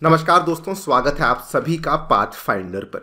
नमस्कार दोस्तों, स्वागत है आप सभी का पाथ फाइंडर पर।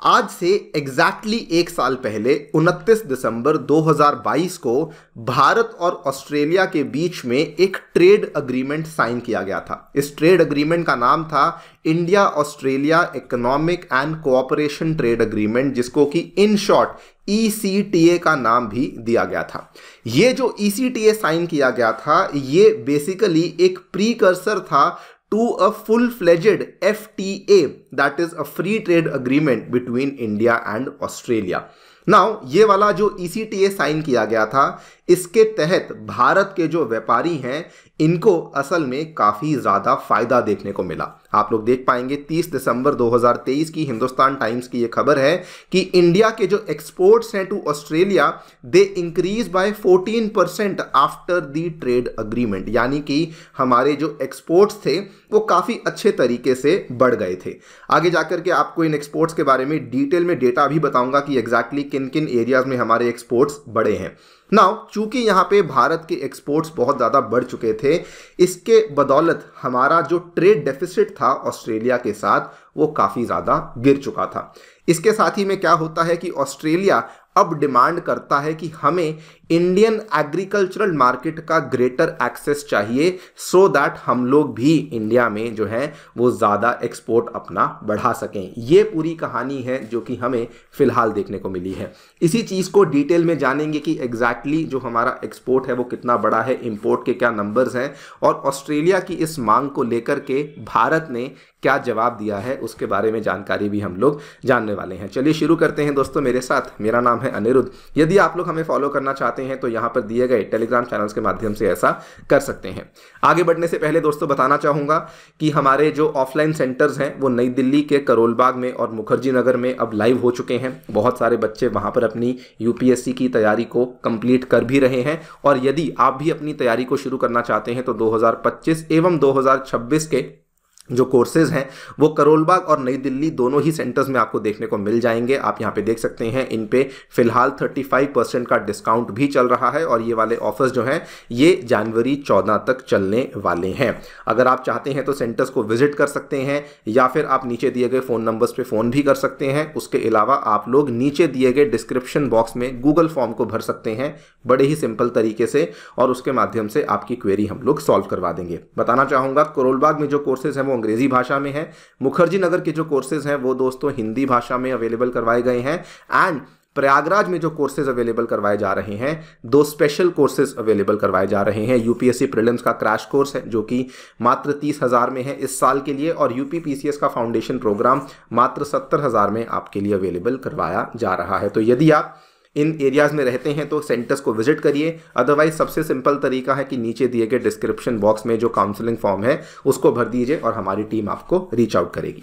आज से एग्जैक्टली एक साल पहले 29 दिसंबर 2022 को भारत और ऑस्ट्रेलिया के बीच में एक ट्रेड अग्रीमेंट साइन किया गया था। इस ट्रेड अग्रीमेंट का नाम था India Australia economic and cooperation trade agreement, जिसको कि इन शॉर्ट ECTA का नाम भी दिया गया था। ये जो ECTA साइन किया गया था, ये बेसिकली एक प्रीकर्सर था to a full-fledged FTA, that is a free trade agreement between India and Australia. Now ये वाला जो ECTA साइन किया गया था, इसके तहत भारत के जो व्यापारी हैं इनको असल में काफ़ी ज़्यादा फायदा देखने को मिला। आप लोग देख पाएंगे 30 दिसंबर 2023 की हिंदुस्तान टाइम्स की ये खबर है कि इंडिया के जो एक्सपोर्ट्स हैं to Australia they increase by 14% after the trade agreement, यानी कि हमारे जो एक्सपोर्ट्स थे वो काफ़ी अच्छे तरीके से बढ़ गए थे। आगे जाकर के आपको इन एक्सपोर्ट्स के बारे में डिटेल में डेटा भी बताऊंगा कि एग्जैक्टली किन किन एरियाज में हमारे एक्सपोर्ट्स बढ़े हैं। नाउ चूंकि यहाँ पे भारत के एक्सपोर्ट्स बहुत ज़्यादा बढ़ चुके थे, इसके बदौलत हमारा जो ट्रेड डेफिसिट था ऑस्ट्रेलिया के साथ वो काफ़ी ज़्यादा गिर चुका था। इसके साथ ही में क्या होता है कि ऑस्ट्रेलिया अब डिमांड करता है कि हमें इंडियन एग्रीकल्चरल मार्केट का ग्रेटर एक्सेस चाहिए, सो दैट हम लोग भी इंडिया में जो है वो ज़्यादा एक्सपोर्ट अपना बढ़ा सकें। ये पूरी कहानी है जो कि हमें फ़िलहाल देखने को मिली है। इसी चीज़ को डिटेल में जानेंगे कि एग्जैक्टली जो हमारा एक्सपोर्ट है वो कितना बड़ा है, इंपोर्ट के क्या नंबर्स हैं और ऑस्ट्रेलिया की इस मांग को लेकर के भारत ने क्या जवाब दिया है, उसके बारे में जानकारी भी हम लोग जानने वाले हैं। चलिए शुरू करते हैं दोस्तों मेरे साथ। मेरा नाम है अनिरुद्ध। यदि आप लोग हमें फॉलो करना चाहते हैं तो यहाँ पर दिए गए टेलीग्राम चैनल्स के माध्यम से ऐसा कर सकते हैं। आगे बढ़ने से पहले दोस्तों बताना चाहूँगा कि हमारे जो ऑफलाइन सेंटर्स हैं वो नई दिल्ली के करोल बाग में और मुखर्जी नगर में अब लाइव हो चुके हैं। बहुत सारे बच्चे वहाँ पर अपनी UPSC की तैयारी को कंप्लीट कर भी रहे हैं और यदि आप भी अपनी तैयारी को शुरू करना चाहते हैं तो 2025 एवं 2026 के जो कोर्सेज हैं वो करोल बाग और नई दिल्ली दोनों ही सेंटर्स में आपको देखने को मिल जाएंगे। आप यहाँ पे देख सकते हैं इन पे फिलहाल 35% का डिस्काउंट भी चल रहा है और ये वाले ऑफर्स जो हैं ये जनवरी 14 तक चलने वाले हैं। अगर आप चाहते हैं तो सेंटर्स को विजिट कर सकते हैं या फिर आप नीचे दिए गए फ़ोन नंबर्स पे फ़ोन भी कर सकते हैं। उसके अलावा आप लोग नीचे दिए गए डिस्क्रिप्शन बॉक्स में गूगल फॉर्म को भर सकते हैं बड़े ही सिंपल तरीके से और उसके माध्यम से आपकी क्वेरी हम लोग सॉल्व करवा देंगे। बताना चाहूँगा करोल बाग में जो कोर्सेज हैं वो अंग्रेजी भाषा में है। मुखर्जी नगर के जो कोर्सेज हैं वो दोस्तों हिंदी भाषा में अवेलेबल करवाए गए हैं एंड प्रयागराज में जो कोर्सेज अवेलेबल करवाए जा रहे हैं, 2 स्पेशल कोर्सेज अवेलेबल करवाए जा रहे हैं। UPSC प्रीलिम्स का क्रैश कोर्स है जो कि मात्र 30,000 में है इस साल के लिए और UPPCS का फाउंडेशन प्रोग्राम मात्र 70,000 में आपके लिए अवेलेबल करवाया जा रहा है। तो यदि आप इन एरियाज़ में रहते हैं तो सेंटर्स को विजिट करिए। अदरवाइज सबसे सिंपल तरीका है कि नीचे दिए गए डिस्क्रिप्शन बॉक्स में जो काउंसलिंग फॉर्म है उसको भर दीजिए और हमारी टीम आपको रीच आउट करेगी।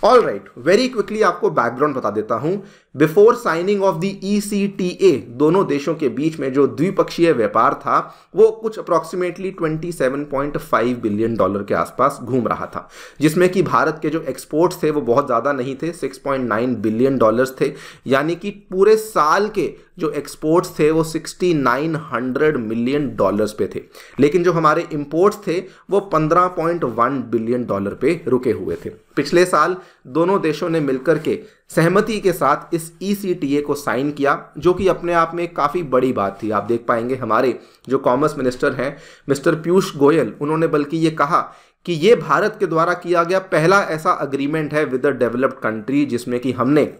ऑल राइट, वेरी क्विकली आपको बैकग्राउंड बता देता हूं। Before signing off the ECTA दोनों देशों के बीच में जो द्विपक्षीय व्यापार था वो कुछ अप्रॉक्सीमेटली $27.5 बिलियन के आसपास घूम रहा था, जिसमें कि भारत के जो एक्सपोर्ट्स थे वो बहुत ज़्यादा नहीं थे, $6.9 बिलियन थे। यानी कि पूरे साल के जो एक्सपोर्ट्स थे वो $6,900 मिलियन पे थे। लेकिन जो हमारे इंपोर्ट्स थे वो $15.1 बिलियन पे रुके हुए थे। पिछले साल दोनों देशों ने मिलकर के सहमति के साथ इस ECTA को साइन किया, जो कि अपने आप में काफ़ी बड़ी बात थी। आप देख पाएंगे हमारे जो कॉमर्स मिनिस्टर हैं मिस्टर पीयूष गोयल, उन्होंने बल्कि ये कहा कि ये भारत के द्वारा किया गया पहला ऐसा अग्रीमेंट है विद अ डेवलप्ड कंट्री जिसमें कि हमने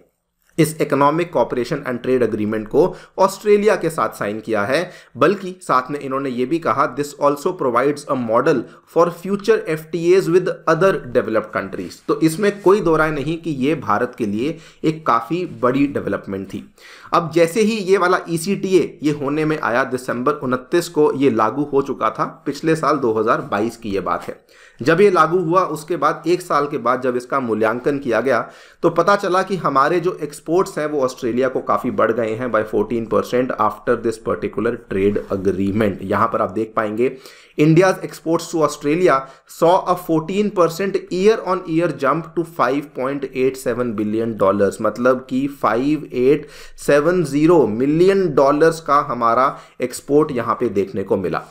इस economic cooperation and trade agreement को ऑस्ट्रेलिया के साथ साइन किया है। बल्कि साथ में इन्होंने ये भी कहा this also provides a model for future FTAs with other developed countries. तो इसमें कोई दो राय नहीं कि ये भारत के लिए एक काफ़ी बड़ी डेवलपमेंट थी। अब जैसे ही ये वाला ECTA ये होने में आया, दिसंबर 29 को ये लागू हो चुका था। पिछले साल 2022 की ये बात है। जब ये लागू हुआ उसके बाद एक साल के बाद जब इसका मूल्यांकन किया गया तो पता चला कि हमारे जो एक्सपोर्ट्स हैं वो ऑस्ट्रेलिया को काफ़ी बढ़ गए हैं by 14% after this particular trade agreement. यहाँ पर आप देख पाएंगे India's exports to Australia saw a 14% year on year jump to $5.87 billion, मतलब कि $5,870 मिलियन का हमारा एक्सपोर्ट यहाँ पे देखने को मिला।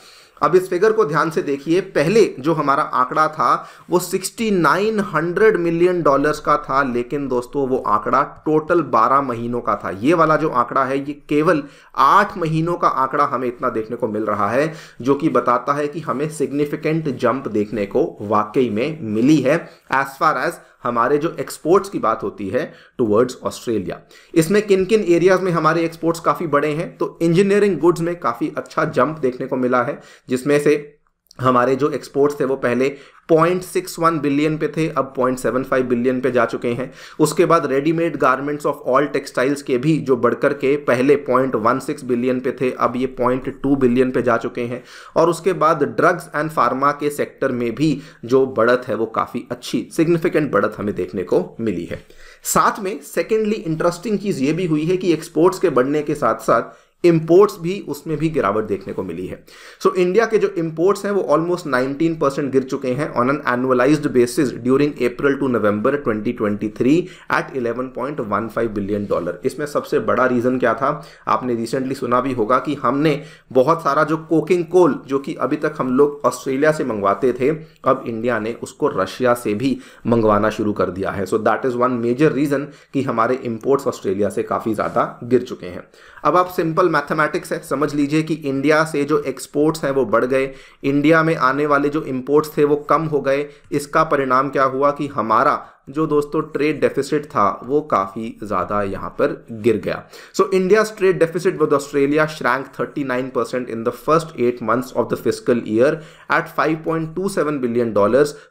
अब इस फिगर को ध्यान से देखिए, पहले जो हमारा आंकड़ा था वो $6900 मिलियन का था, लेकिन दोस्तों वो आंकड़ा टोटल 12 महीनों का था। ये वाला जो आंकड़ा है ये केवल 8 महीनों का आंकड़ा हमें इतना देखने को मिल रहा है, जो कि बताता है कि हमें सिग्निफिकेंट जंप देखने को वाकई में मिली है एज फार एज हमारे जो एक्सपोर्ट्स की बात होती है टुवर्ड्स ऑस्ट्रेलिया। इसमें किन किन एरियाज में हमारे एक्सपोर्ट्स काफी बड़े हैं, तो इंजीनियरिंग गुड्स में काफी अच्छा जंप देखने को मिला है, जिसमें से हमारे जो एक्सपोर्ट्स थे वो पहले 0.61 बिलियन पे थे, अब 0.75 बिलियन पे जा चुके हैं। उसके बाद readymade garments of all textiles के भी जो बढ़कर के पहले 0.16 बिलियन पे थे, अब ये 0.2 बिलियन पे जा चुके हैं। और उसके बाद ड्रग्स एंड फार्मा के सेक्टर में भी जो बढ़त है वो काफ़ी अच्छी सिग्निफिकेंट बढ़त हमें देखने को मिली है। साथ में सेकेंडली इंटरेस्टिंग चीज़ ये भी हुई है कि एक्सपोर्ट्स के बढ़ने के साथ साथ इंपोर्ट्स भी, उसमें भी गिरावट देखने को मिली है। सो इंडिया के जो इंपोर्ट्स हैं वो ऑलमोस्ट 19% गिर चुके हैं on an annualised basis during April to November 2023 at $11.15 billion. इसमें सबसे बड़ा रीजन क्या था, आपने रिसेंटली सुना भी होगा कि हमने बहुत सारा जो कोकिंग कोल जो कि अभी तक हम लोग ऑस्ट्रेलिया से मंगवाते थे, अब इंडिया ने उसको रशिया से भी मंगवाना शुरू कर दिया है। So that is one major reason कि हमारे इंपोर्ट्स ऑस्ट्रेलिया से काफी ज्यादा गिर चुके हैं। अब आप सिंपल मैथमेटिक्स है, समझ लीजिए कि इंडिया से जो एक्सपोर्ट्स हैं वो बढ़ गए, इंडिया में आने वाले जो इंपोर्ट्स थे वो कम हो गए। इसका परिणाम क्या हुआ कि हमारा जो दोस्तों ट्रेड डेफिसिट था वो काफ़ी ज़्यादा यहाँ पर गिर गया। So India's trade deficit with Australia shrank 39% in the first 8 months of the fiscal year at $5.27 billion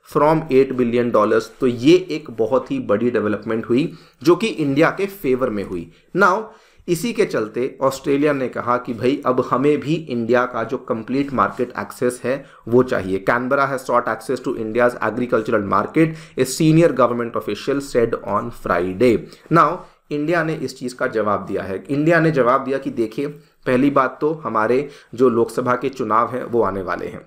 from $8 billion. तो ये एक बहुत ही बड़ी डेवलपमेंट हुई जो कि इंडिया के फेवर में हुई। नाउ इसी के चलते ऑस्ट्रेलिया ने कहा कि भाई अब हमें भी इंडिया का जो कंप्लीट मार्केट एक्सेस है वो चाहिए। Canberra has sought access to India's agricultural market, a senior government official said on Friday. Now India ने इस चीज़ का जवाब दिया है। इंडिया ने जवाब दिया कि देखिए, पहली बात तो हमारे जो लोकसभा के चुनाव हैं वो आने वाले हैं,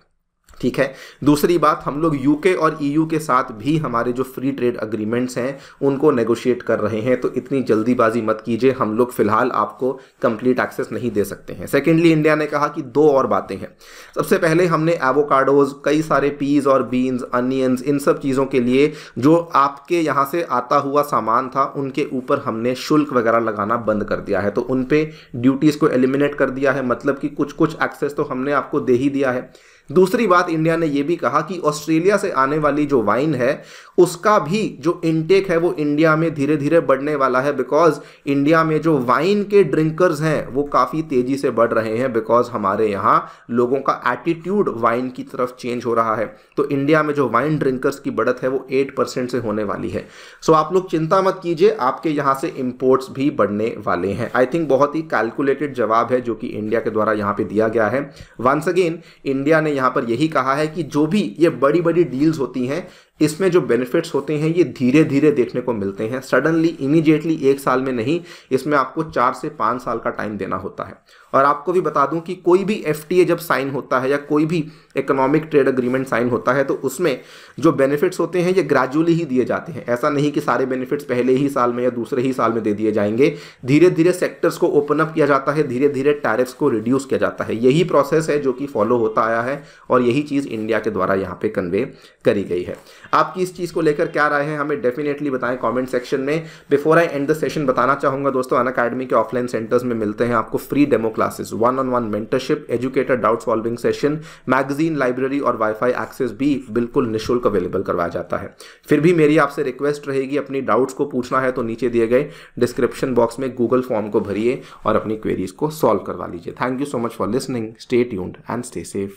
ठीक है। दूसरी बात, हम लोग यूके और ईयू के साथ भी हमारे जो फ्री ट्रेड अग्रीमेंट्स हैं उनको नेगोशिएट कर रहे हैं, तो इतनी जल्दीबाजी मत कीजिए, हम लोग फिलहाल आपको कंप्लीट एक्सेस नहीं दे सकते हैं। सेकेंडली, इंडिया ने कहा कि 2 और बातें हैं। सबसे पहले हमने एवोकाडोज, कई सारे पीज और बीन्स, अनियंस, इन सब चीज़ों के लिए जो आपके यहाँ से आता हुआ सामान था उनके ऊपर हमने शुल्क वगैरह लगाना बंद कर दिया है, तो उन पे ड्यूटीज़ को एलिमिनेट कर दिया है, मतलब कि कुछ कुछ एक्सेस तो हमने आपको दे ही दिया है। दूसरी बात, इंडिया ने यह भी कहा कि ऑस्ट्रेलिया से आने वाली जो वाइन है उसका भी जो इनटेक है वो इंडिया में धीरे धीरे बढ़ने वाला है, बिकॉज इंडिया में जो वाइन के ड्रिंकर्स हैं वो काफ़ी तेज़ी से बढ़ रहे हैं, बिकॉज हमारे यहाँ लोगों का एटीट्यूड वाइन की तरफ चेंज हो रहा है। तो इंडिया में जो वाइन ड्रिंकर्स की बढ़त है वो 8% से होने वाली है। सो आप लोग चिंता मत कीजिए, आपके यहाँ से इंपोर्ट्स भी बढ़ने वाले हैं। आई थिंक बहुत ही कैलकुलेटेड जवाब है जो कि इंडिया के द्वारा यहाँ पे दिया गया है। वंस अगेन इंडिया ने यहाँ पर यही कहा है कि जो भी ये बड़ी बड़ी डील्स होती हैं इसमें जो बेनिफिट्स होते हैं ये धीरे धीरे देखने को मिलते हैं, सडनली इमीडिएटली 1 साल में नहीं, इसमें आपको 4 से 5 साल का टाइम देना होता है। और आपको भी बता दूं कि कोई भी FTA जब साइन होता है या कोई भी इकोनॉमिक ट्रेड अग्रीमेंट साइन होता है तो उसमें जो बेनिफिट्स होते हैं ये ग्रेजुअली ही दिए जाते हैं। ऐसा नहीं कि सारे बेनिफिट्स पहले ही साल में या दूसरे ही साल में दे दिए जाएंगे। धीरे धीरे सेक्टर्स को ओपन अप किया जाता है, धीरे धीरे टैरिफ्स को रिड्यूस किया जाता है। यही प्रोसेस है जो कि फॉलो होता आया है और यही चीज़ इंडिया के द्वारा यहाँ पे कन्वे करी गई है। आपकी इस चीज़ को लेकर क्या राय है हमें डेफिनेटली बताएं कमेंट सेक्शन में। Before I and the session बताना चाहूँगा दोस्तों, अनअकैडमी के ऑफलाइन सेंटर्स में मिलते हैं आपको free demo classes, 1-on-1 mentorship, educator doubt solving session, magazine, library और वाईफाई एक्सेस भी बिल्कुल निःशुल्क अवेलेबल करवाया जाता है। फिर भी मेरी आपसे रिक्वेस्ट रहेगी, अपनी डाउट्स को पूछना है तो नीचे दिए गए डिस्क्रिप्शन बॉक्स में गूगल फॉर्म को भरिए और अपनी क्वेरीज को सॉल्व करवा लीजिए। Thank you so much for listening, stay tuned and stay safe.